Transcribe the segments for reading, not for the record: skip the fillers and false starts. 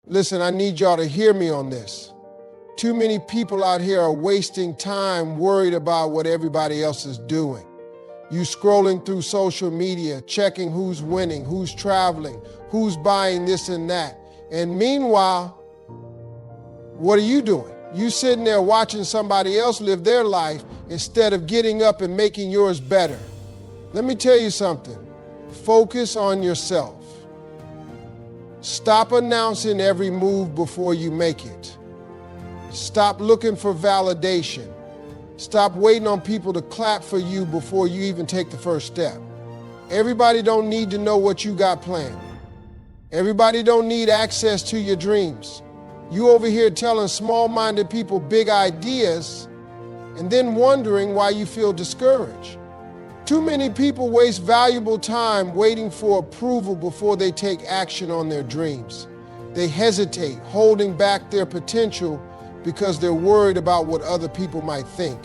Listen, I need y'all to hear me on this. Too many people out here are wasting time worried about what everybody else is doing. You scrolling through social media, checking who's winning, who's traveling, who's buying this and that. And meanwhile, what are you doing? You sitting there watching somebody else live their life instead of getting up and making yours better. Let me tell you something. Focus on yourself. Stop announcing every move before you make it. Stop looking for validation. Stop waiting on people to clap for you before you even take the first step. Everybody don't need to know what you got planned. Everybody don't need access to your dreams. You over here telling small-minded people big ideas and then wondering why you feel discouraged. Too many people waste valuable time waiting for approval before they take action on their dreams. They hesitate, holding back their potential because they're worried about what other people might think.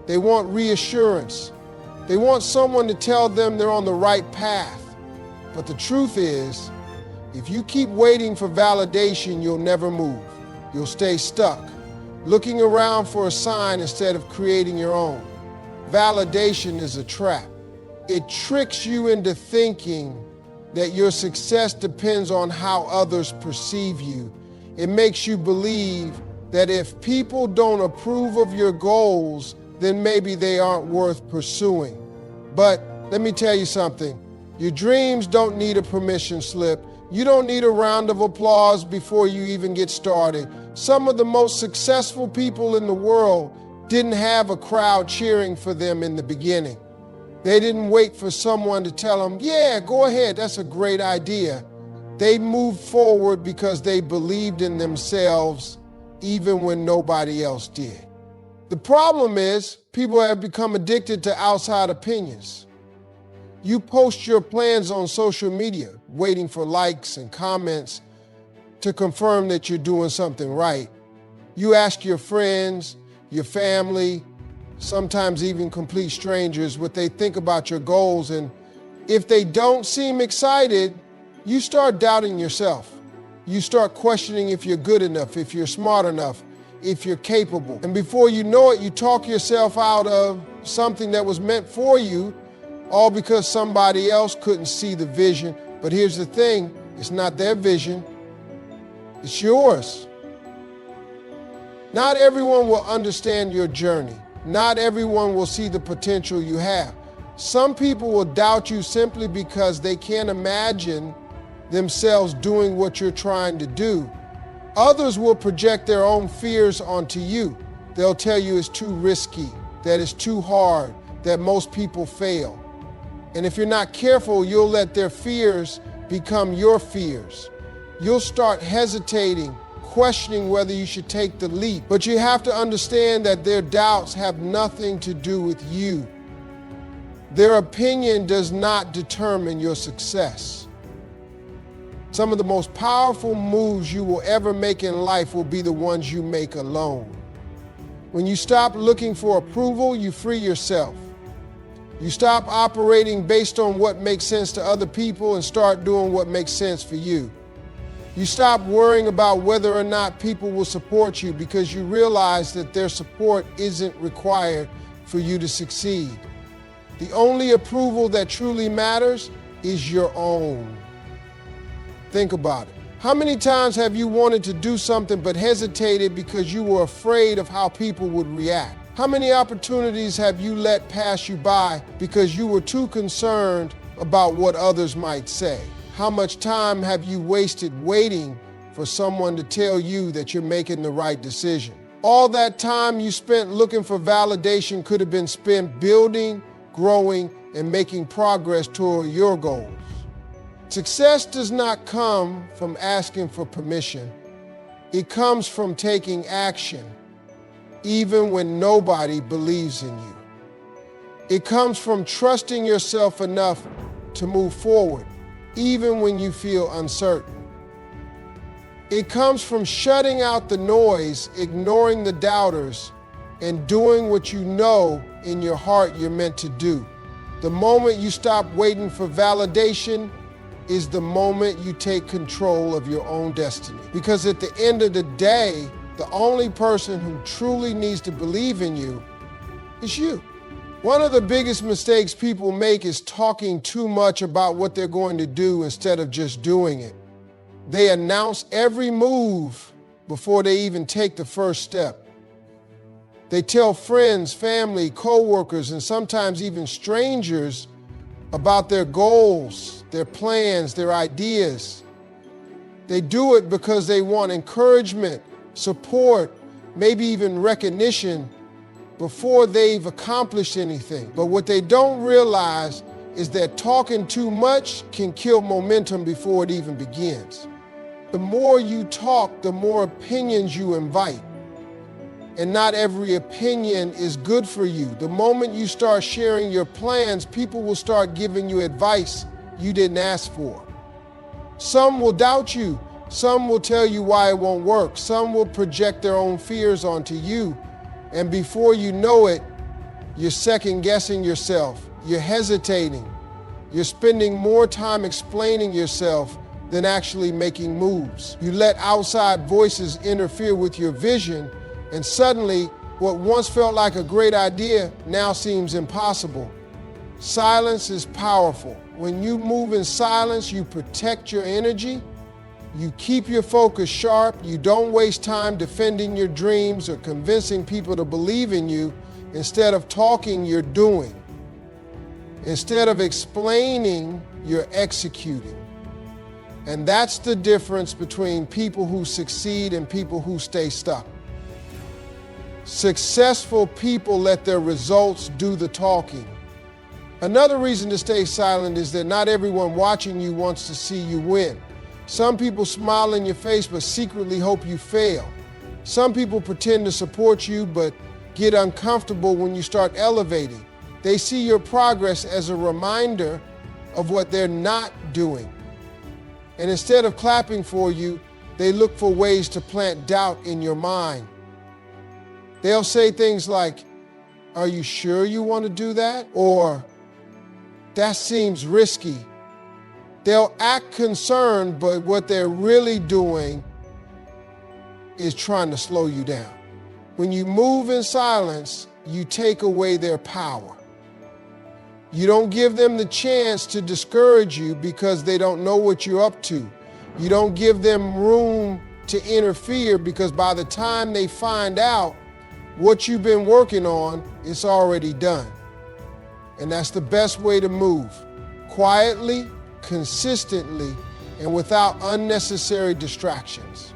They want reassurance. They want someone to tell them they're on the right path. But the truth is, if you keep waiting for validation, you'll never move. You'll stay stuck, looking around for a sign instead of creating your own. Validation is a trap. It tricks you into thinking that your success depends on how others perceive you. It makes you believe that if people don't approve of your goals, then maybe they aren't worth pursuing. But let me tell you something. Your dreams don't need a permission slip. You don't need a round of applause before you even get started. Some of the most successful people in the world didn't have a crowd cheering for them in the beginning. They didn't wait for someone to tell them, yeah, go ahead, that's a great idea. They moved forward because they believed in themselves even when nobody else did. The problem is people have become addicted to outside opinions. You post your plans on social media, waiting for likes and comments to confirm that you're doing something right. You ask your friends, your family, sometimes even complete strangers, what they think about your goals, and if they don't seem excited, you start doubting yourself. You start questioning if you're good enough, if you're smart enough, if you're capable. And before you know it, you talk yourself out of something that was meant for you, all because somebody else couldn't see the vision. But here's the thing, it's not their vision, it's yours. Not everyone will understand your journey. Not everyone will see the potential you have. Some people will doubt you simply because they can't imagine themselves doing what you're trying to do. Others will project their own fears onto you. They'll tell you it's too risky, that it's too hard, that most people fail. And if you're not careful, you'll let their fears become your fears. You'll start hesitating, questioning whether you should take the leap. But you have to understand that their doubts have nothing to do with you. Their opinion does not determine your success. Some of the most powerful moves you will ever make in life will be the ones you make alone. When you stop looking for approval, you free yourself. You stop operating based on what makes sense to other people and start doing what makes sense for you. You stop worrying about whether or not people will support you because you realize that their support isn't required for you to succeed. The only approval that truly matters is your own. Think about it. How many times have you wanted to do something but hesitated because you were afraid of how people would react? How many opportunities have you let pass you by because you were too concerned about what others might say? How much time have you wasted waiting for someone to tell you that you're making the right decision? All that time you spent looking for validation could have been spent building, growing, and making progress toward your goals. Success does not come from asking for permission. It comes from taking action, even when nobody believes in you. It comes from trusting yourself enough to move forward, even when you feel uncertain. It comes from shutting out the noise, ignoring the doubters, and doing what you know in your heart you're meant to do. The moment you stop waiting for validation is the moment you take control of your own destiny. Because at the end of the day, the only person who truly needs to believe in you is you. One of the biggest mistakes people make is talking too much about what they're going to do instead of just doing it. They announce every move before they even take the first step. They tell friends, family, coworkers, and sometimes even strangers about their goals, their plans, their ideas. They do it because they want encouragement, support, maybe even recognition before they've accomplished anything. But what they don't realize is that talking too much can kill momentum before it even begins. The more you talk, the more opinions you invite. And not every opinion is good for you. The moment you start sharing your plans, people will start giving you advice you didn't ask for. Some will doubt you. Some will tell you why it won't work. Some will project their own fears onto you. And before you know it, you're second-guessing yourself. You're hesitating. You're spending more time explaining yourself than actually making moves. You let outside voices interfere with your vision, and suddenly, what once felt like a great idea now seems impossible. Silence is powerful. When you move in silence, you protect your energy, you keep your focus sharp, you don't waste time defending your dreams or convincing people to believe in you. Instead of talking, you're doing. Instead of explaining, you're executing. And that's the difference between people who succeed and people who stay stuck. Successful people let their results do the talking. Another reason to stay silent is that not everyone watching you wants to see you win. Some people smile in your face but secretly hope you fail. Some people pretend to support you but get uncomfortable when you start elevating. They see your progress as a reminder of what they're not doing. And instead of clapping for you, they look for ways to plant doubt in your mind. They'll say things like, "Are you sure you want to do that?" Or, "That seems risky." They'll act concerned, but what they're really doing is trying to slow you down. When you move in silence, you take away their power. You don't give them the chance to discourage you because they don't know what you're up to. You don't give them room to interfere because by the time they find out what you've been working on, it's already done. And that's the best way to move. Quietly, consistently, and without unnecessary distractions.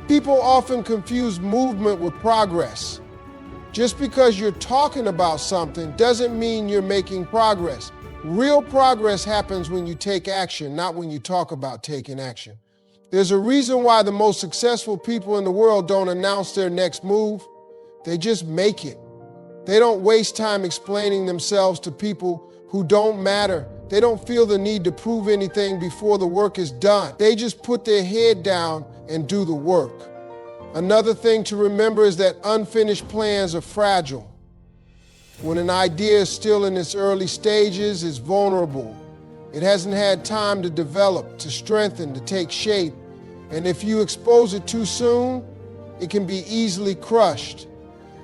People often confuse movement with progress. Just because you're talking about something doesn't mean you're making progress. Real progress happens when you take action, not when you talk about taking action. There's a reason why the most successful people in the world don't announce their next move. They just make it. They don't waste time explaining themselves to people who don't matter. They don't feel the need to prove anything before the work is done. They just put their head down and do the work. Another thing to remember is that unfinished plans are fragile. When an idea is still in its early stages, it's vulnerable. It hasn't had time to develop, to strengthen, to take shape. And if you expose it too soon, it can be easily crushed.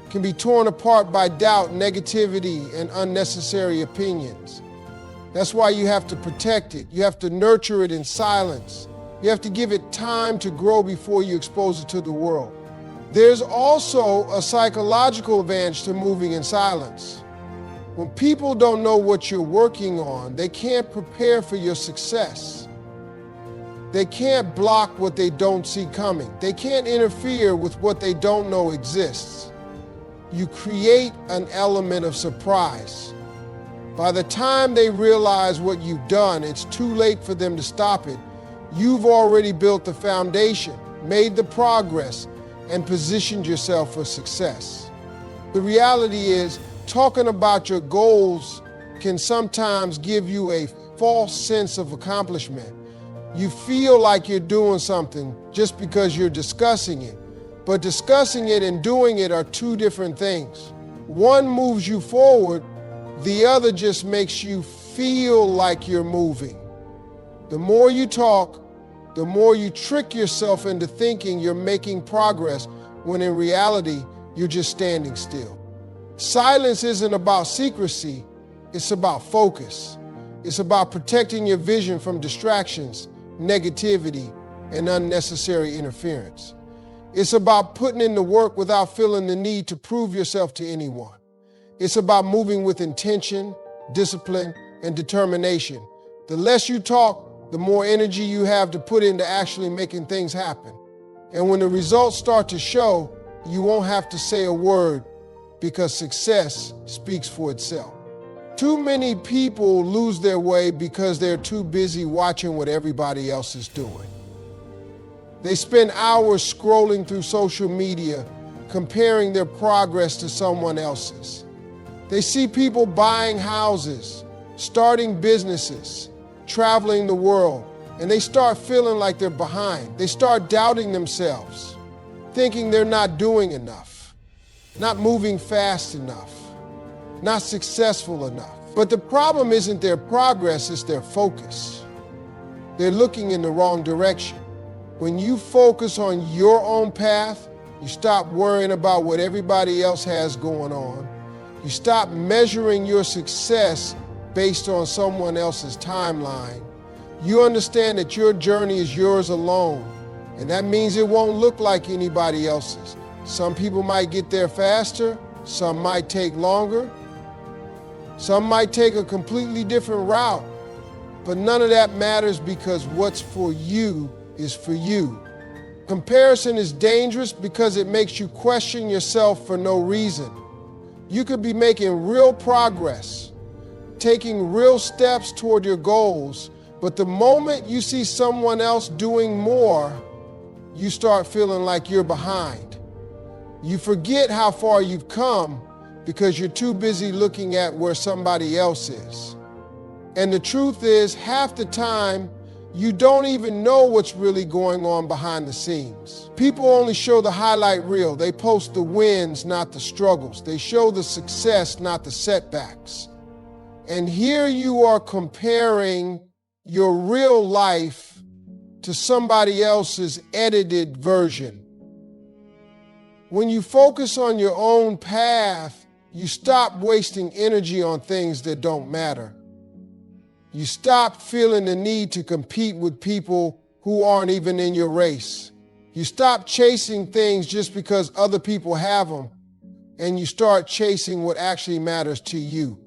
It can be torn apart by doubt, negativity, and unnecessary opinions. That's why you have to protect it. You have to nurture it in silence. You have to give it time to grow before you expose it to the world. There's also a psychological advantage to moving in silence. When people don't know what you're working on, they can't prepare for your success. They can't block what they don't see coming. They can't interfere with what they don't know exists. You create an element of surprise. By the time they realize what you've done, it's too late for them to stop it. You've already built the foundation, made the progress, and positioned yourself for success. The reality is, talking about your goals can sometimes give you a false sense of accomplishment. You feel like you're doing something just because you're discussing it. But discussing it and doing it are two different things. One moves you forward, the other just makes you feel like you're moving. The more you talk, the more you trick yourself into thinking you're making progress when in reality, you're just standing still. Silence isn't about secrecy, it's about focus. It's about protecting your vision from distractions, negativity, and unnecessary interference. It's about putting in the work without feeling the need to prove yourself to anyone. It's about moving with intention, discipline, and determination. The less you talk, the more energy you have to put into actually making things happen. And when the results start to show, you won't have to say a word because success speaks for itself. Too many people lose their way because they're too busy watching what everybody else is doing. They spend hours scrolling through social media, comparing their progress to someone else's. They see people buying houses, starting businesses, traveling the world, and they start feeling like they're behind. They start doubting themselves, thinking they're not doing enough, not moving fast enough, not successful enough. But the problem isn't their progress, it's their focus. They're looking in the wrong direction. When you focus on your own path, you stop worrying about what everybody else has going on. You stop measuring your success based on someone else's timeline. You understand that your journey is yours alone, and that means it won't look like anybody else's. Some people might get there faster, some might take longer, some might take a completely different route, but none of that matters because what's for you is for you. Comparison is dangerous because it makes you question yourself for no reason. You could be making real progress, taking real steps toward your goals, but the moment you see someone else doing more, you start feeling like you're behind. You forget how far you've come because you're too busy looking at where somebody else is. And the truth is, half the time, you don't even know what's really going on behind the scenes. People only show the highlight reel. They post the wins, not the struggles. They show the success, not the setbacks. And here you are comparing your real life to somebody else's edited version. When you focus on your own path, you stop wasting energy on things that don't matter. You stop feeling the need to compete with people who aren't even in your race. You stop chasing things just because other people have them, and you start chasing what actually matters to you.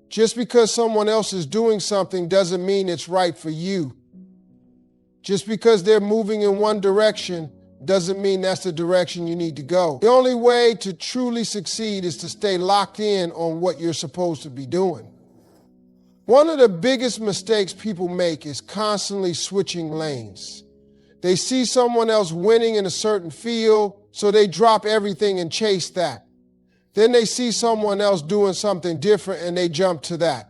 Just because someone else is doing something doesn't mean it's right for you. Just because they're moving in one direction doesn't mean that's the direction you need to go. The only way to truly succeed is to stay locked in on what you're supposed to be doing. One of the biggest mistakes people make is constantly switching lanes. They see someone else winning in a certain field, so they drop everything and chase that. Then they see someone else doing something different and they jump to that.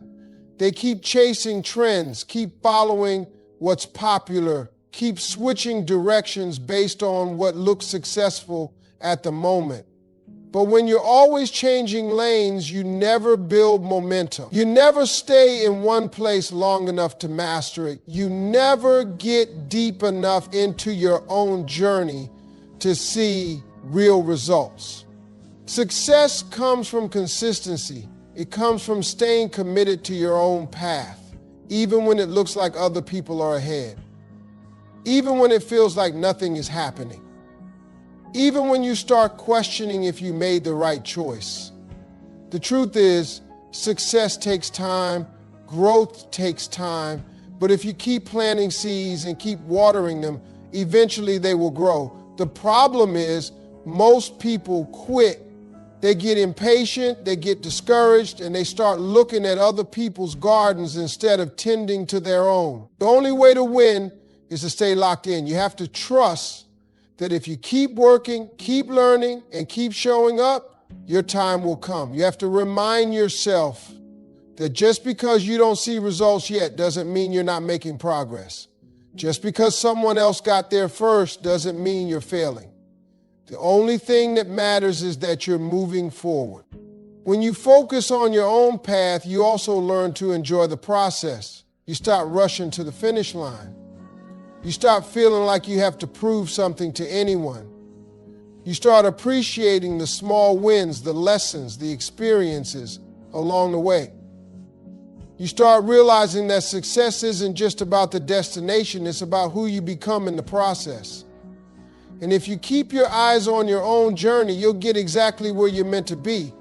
They keep chasing trends, keep following what's popular, keep switching directions based on what looks successful at the moment. But when you're always changing lanes, you never build momentum. You never stay in one place long enough to master it. You never get deep enough into your own journey to see real results. Success comes from consistency. It comes from staying committed to your own path, even when it looks like other people are ahead, even when it feels like nothing is happening. Even when you start questioning if you made the right choice. The truth is, success takes time, growth takes time, but if you keep planting seeds and keep watering them, eventually they will grow. The problem is, most people quit. They get impatient, they get discouraged, and they start looking at other people's gardens instead of tending to their own. The only way to win is to stay locked in. You have to trust that if you keep working, keep learning, and keep showing up, your time will come. You have to remind yourself that just because you don't see results yet doesn't mean you're not making progress. Just because someone else got there first doesn't mean you're failing. The only thing that matters is that you're moving forward. When you focus on your own path, you also learn to enjoy the process. You stop rushing to the finish line. You stop feeling like you have to prove something to anyone. You start appreciating the small wins, the lessons, the experiences along the way. You start realizing that success isn't just about the destination, it's about who you become in the process. And if you keep your eyes on your own journey, you'll get exactly where you're meant to be.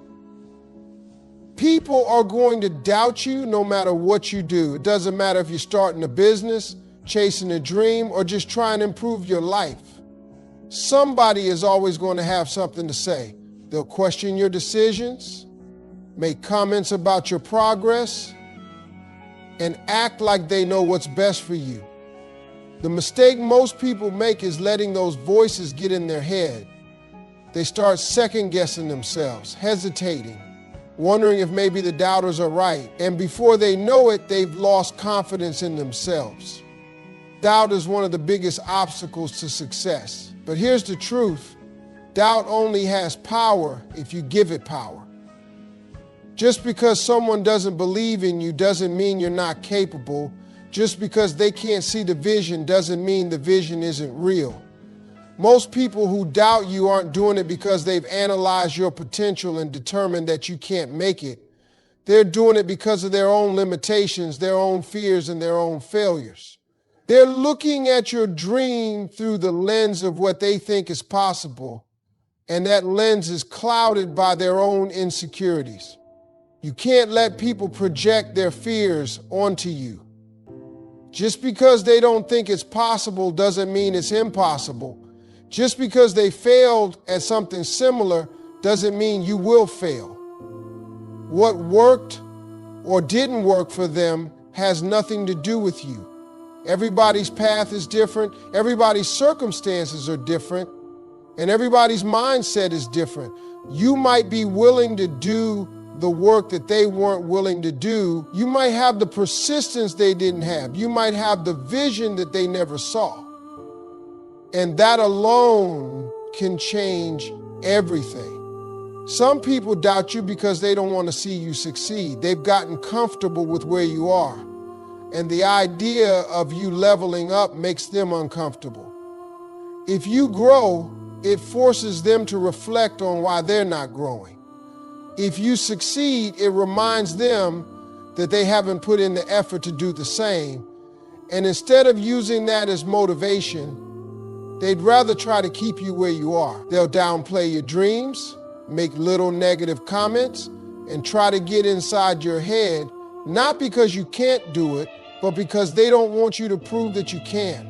People are going to doubt you no matter what you do. It doesn't matter if you're starting a business, chasing a dream, or just trying to improve your life. Somebody is always going to have something to say. They'll question your decisions, make comments about your progress, and act like they know what's best for you. The mistake most people make is letting those voices get in their head. They start second-guessing themselves, hesitating, wondering if maybe the doubters are right. And before they know it, they've lost confidence in themselves. Doubt is one of the biggest obstacles to success. But here's the truth. Doubt only has power if you give it power. Just because someone doesn't believe in you doesn't mean you're not capable. Just because they can't see the vision doesn't mean the vision isn't real. Most people who doubt you aren't doing it because they've analyzed your potential and determined that you can't make it. They're doing it because of their own limitations, their own fears, and their own failures. They're looking at your dream through the lens of what they think is possible, and that lens is clouded by their own insecurities. You can't let people project their fears onto you. Just because they don't think it's possible doesn't mean it's impossible. Just because they failed at something similar doesn't mean you will fail. What worked or didn't work for them has nothing to do with you. Everybody's path is different, everybody's circumstances are different, and everybody's mindset is different. You might be willing to do the work that they weren't willing to do. You might have the persistence they didn't have. You might have the vision that they never saw. And that alone can change everything. Some people doubt you because they don't want to see you succeed. They've gotten comfortable with where you are. And the idea of you leveling up makes them uncomfortable. If you grow, it forces them to reflect on why they're not growing. If you succeed, it reminds them that they haven't put in the effort to do the same. And instead of using that as motivation, they'd rather try to keep you where you are. They'll downplay your dreams, make little negative comments, and try to get inside your head, not because you can't do it, but because they don't want you to prove that you can.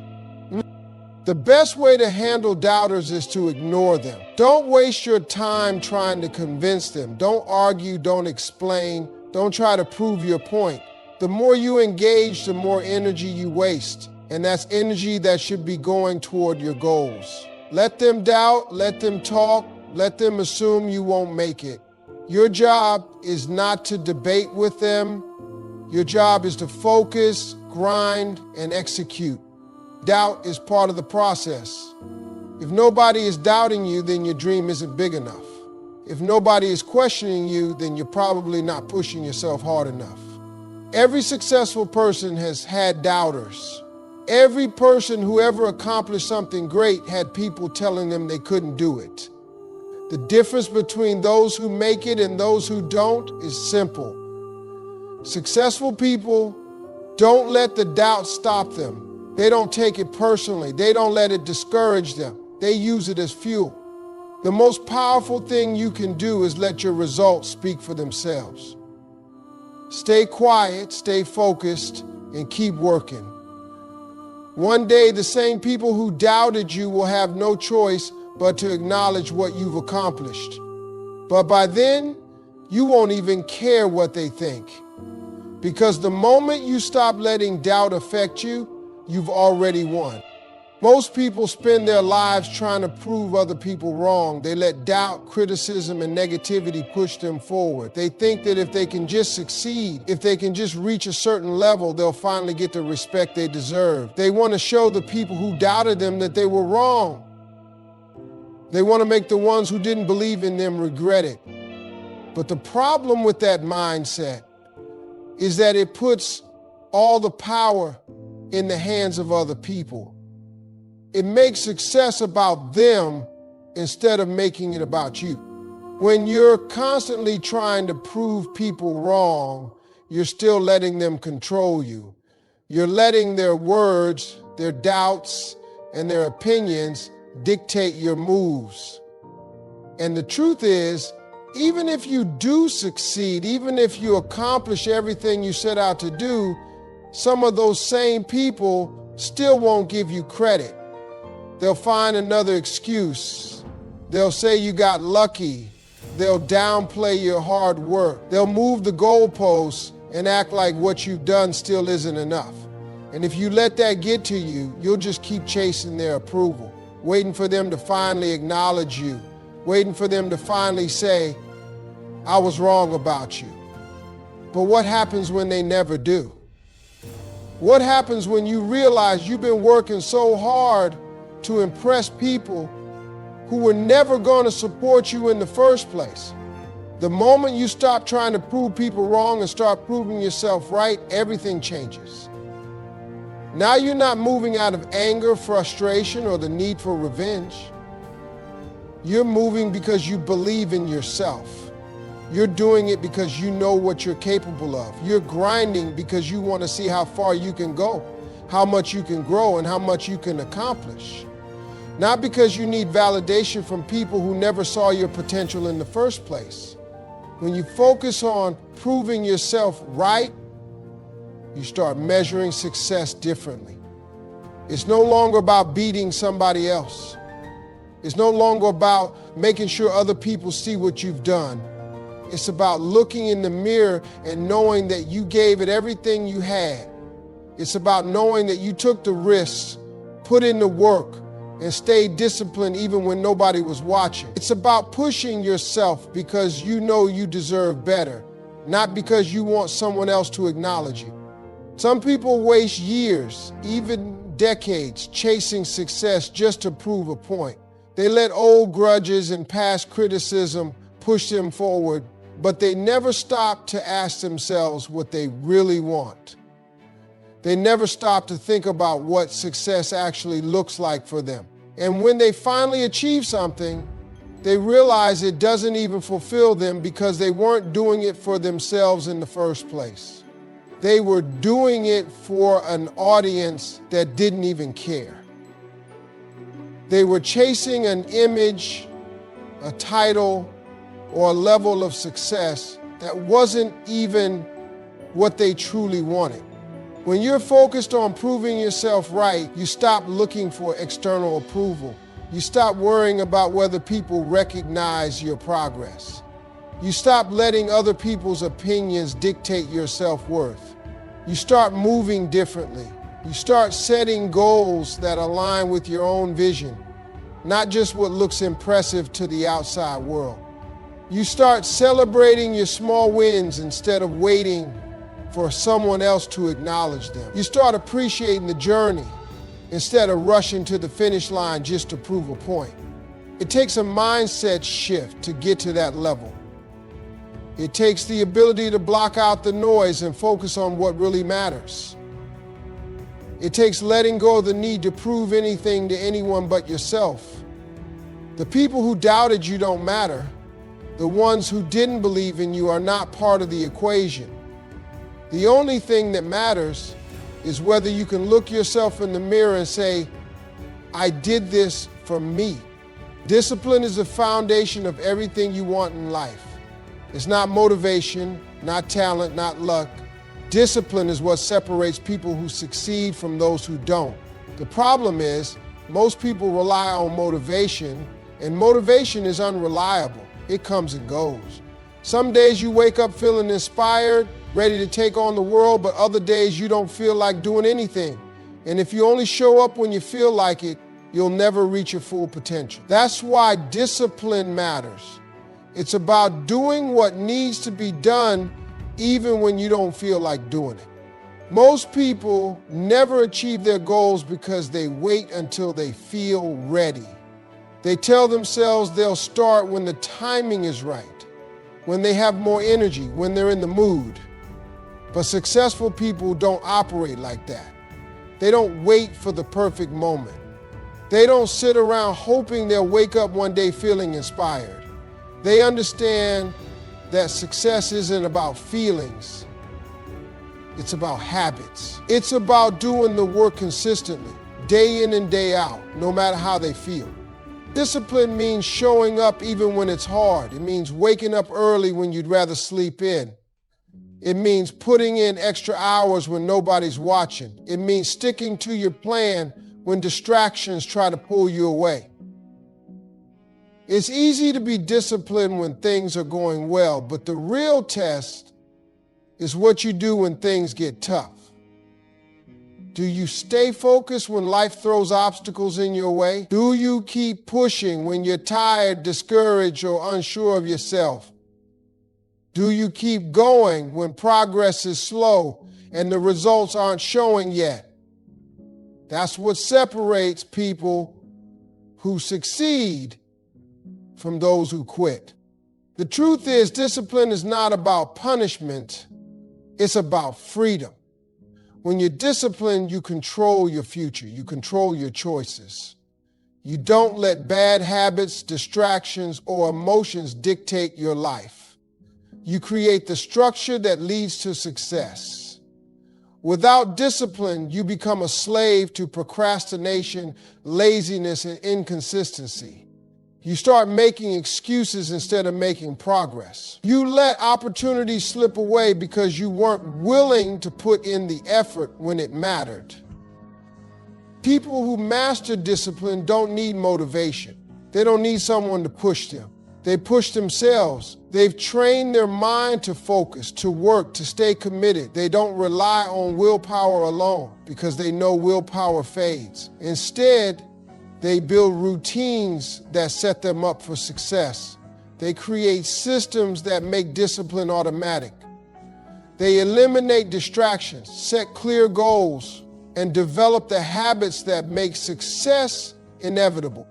The best way to handle doubters is to ignore them. Don't waste your time trying to convince them. Don't argue, don't explain, don't try to prove your point. The more you engage, the more energy you waste. And that's energy that should be going toward your goals. Let them doubt, let them talk, let them assume you won't make it. Your job is not to debate with them. Your job is to focus, grind, and execute. Doubt is part of the process. If nobody is doubting you, then your dream isn't big enough. If nobody is questioning you, then you're probably not pushing yourself hard enough. Every successful person has had doubters. Every person who ever accomplished something great had people telling them they couldn't do it. The difference between those who make it and those who don't is simple. Successful people don't let the doubt stop them. They don't take it personally. They don't let it discourage them. They use it as fuel. The most powerful thing you can do is let your results speak for themselves. Stay quiet, stay focused, and keep working. One day, the same people who doubted you will have no choice but to acknowledge what you've accomplished. But by then, you won't even care what they think. Because the moment you stop letting doubt affect you, you've already won. Most people spend their lives trying to prove other people wrong. They let doubt, criticism, and negativity push them forward. They think that if they can just succeed, if they can just reach a certain level, they'll finally get the respect they deserve. They want to show the people who doubted them that they were wrong. They want to make the ones who didn't believe in them regret it. But the problem with that mindset is that it puts all the power in the hands of other people. It makes success about them instead of making it about you. When you're constantly trying to prove people wrong, you're still letting them control you. You're letting their words, their doubts, and their opinions dictate your moves. And the truth is, even if you do succeed, even if you accomplish everything you set out to do, some of those same people still won't give you credit. They'll find another excuse. They'll say you got lucky. They'll downplay your hard work. They'll move the goalposts and act like what you've done still isn't enough. And if you let that get to you, you'll just keep chasing their approval, waiting for them to finally acknowledge you, waiting for them to finally say, I was wrong about you. But what happens when they never do? What happens when you realize you've been working so hard to impress people who were never going to support you in the first place? The moment you stop trying to prove people wrong and start proving yourself right, everything changes. Now you're not moving out of anger, frustration, or the need for revenge. You're moving because you believe in yourself. You're doing it because you know what you're capable of. You're grinding because you want to see how far you can go, how much you can grow, and how much you can accomplish. Not because you need validation from people who never saw your potential in the first place. When you focus on proving yourself right, you start measuring success differently. It's no longer about beating somebody else. It's no longer about making sure other people see what you've done. It's about looking in the mirror and knowing that you gave it everything you had. It's about knowing that you took the risks, put in the work, and stayed disciplined even when nobody was watching. It's about pushing yourself because you know you deserve better, not because you want someone else to acknowledge you. Some people waste years, even decades, chasing success just to prove a point. They let old grudges and past criticism push them forward, but they never stop to ask themselves what they really want. They never stop to think about what success actually looks like for them. And when they finally achieve something, they realize it doesn't even fulfill them because they weren't doing it for themselves in the first place. They were doing it for an audience that didn't even care. They were chasing an image, a title, or a level of success that wasn't even what they truly wanted. When you're focused on proving yourself right, you stop looking for external approval. You stop worrying about whether people recognize your progress. You stop letting other people's opinions dictate your self-worth. You start moving differently. You start setting goals that align with your own vision, not just what looks impressive to the outside world. You start celebrating your small wins instead of waiting for someone else to acknowledge them. You start appreciating the journey instead of rushing to the finish line just to prove a point. It takes a mindset shift to get to that level. It takes the ability to block out the noise and focus on what really matters. It takes letting go of the need to prove anything to anyone but yourself. The people who doubted you don't matter. The ones who didn't believe in you are not part of the equation. The only thing that matters is whether you can look yourself in the mirror and say, I did this for me. Discipline is the foundation of everything you want in life. It's not motivation, not talent, not luck. Discipline is what separates people who succeed from those who don't. The problem is, most people rely on motivation, and motivation is unreliable. It comes and goes. Some days you wake up feeling inspired, ready to take on the world, but other days you don't feel like doing anything. And if you only show up when you feel like it, you'll never reach your full potential. That's why discipline matters. It's about doing what needs to be done even when you don't feel like doing it. Most people never achieve their goals because they wait until they feel ready. They tell themselves they'll start when the timing is right, when they have more energy, when they're in the mood. But successful people don't operate like that. They don't wait for the perfect moment. They don't sit around hoping they'll wake up one day feeling inspired. They understand that success isn't about feelings. It's about habits. It's about doing the work consistently, day in and day out, no matter how they feel. Discipline means showing up even when it's hard. It means waking up early when you'd rather sleep in. It means putting in extra hours when nobody's watching. It means sticking to your plan when distractions try to pull you away. It's easy to be disciplined when things are going well, but the real test is what you do when things get tough. Do you stay focused when life throws obstacles in your way? Do you keep pushing when you're tired, discouraged, or unsure of yourself? Do you keep going when progress is slow and the results aren't showing yet? That's what separates people who succeed from those who quit. The truth is, discipline is not about punishment, it's about freedom. When you're disciplined, you control your future, you control your choices. You don't let bad habits, distractions, or emotions dictate your life. You create the structure that leads to success. Without discipline, you become a slave to procrastination, laziness, and inconsistency. You start making excuses instead of making progress. You let opportunities slip away because you weren't willing to put in the effort when it mattered. People who master discipline don't need motivation. They don't need someone to push them. They push themselves. They've trained their mind to focus, to work, to stay committed. They don't rely on willpower alone because they know willpower fades. Instead, they build routines that set them up for success. They create systems that make discipline automatic. They eliminate distractions, set clear goals, and develop the habits that make success inevitable.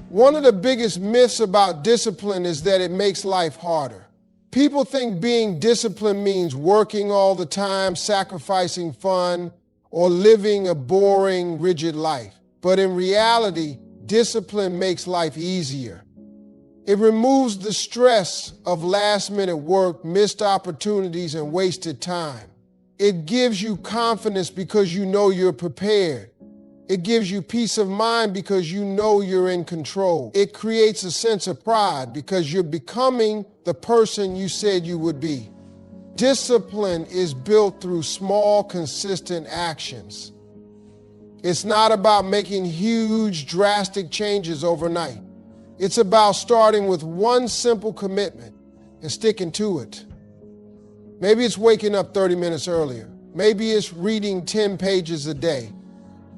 One of the biggest myths about discipline is that it makes life harder. People think being disciplined means working all the time, sacrificing fun, or living a boring, rigid life. But in reality, discipline makes life easier. It removes the stress of last-minute work, missed opportunities, and wasted time. It gives you confidence because you know you're prepared. It gives you peace of mind because you know you're in control. It creates a sense of pride because you're becoming the person you said you would be. Discipline is built through small, consistent actions. It's not about making huge, drastic changes overnight. It's about starting with one simple commitment and sticking to it. Maybe it's waking up 30 minutes earlier. Maybe it's reading 10 pages a day.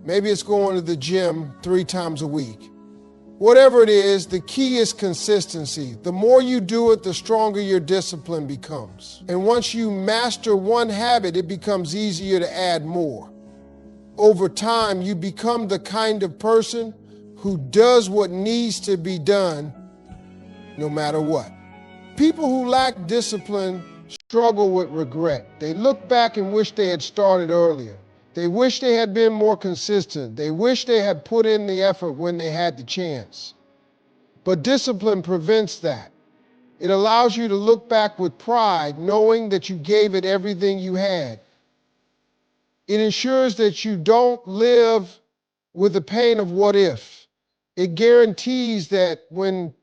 Maybe it's going to the gym 3 times a week. Whatever it is, the key is consistency. The more you do it, the stronger your discipline becomes. And once you master one habit, it becomes easier to add more. Over time, you become the kind of person who does what needs to be done no matter what. People who lack discipline struggle with regret. They look back and wish they had started earlier. They wish they had been more consistent. They wish they had put in the effort when they had the chance. But discipline prevents that. It allows you to look back with pride, knowing that you gave it everything you had. It ensures that you don't live with the pain of what if. It guarantees that when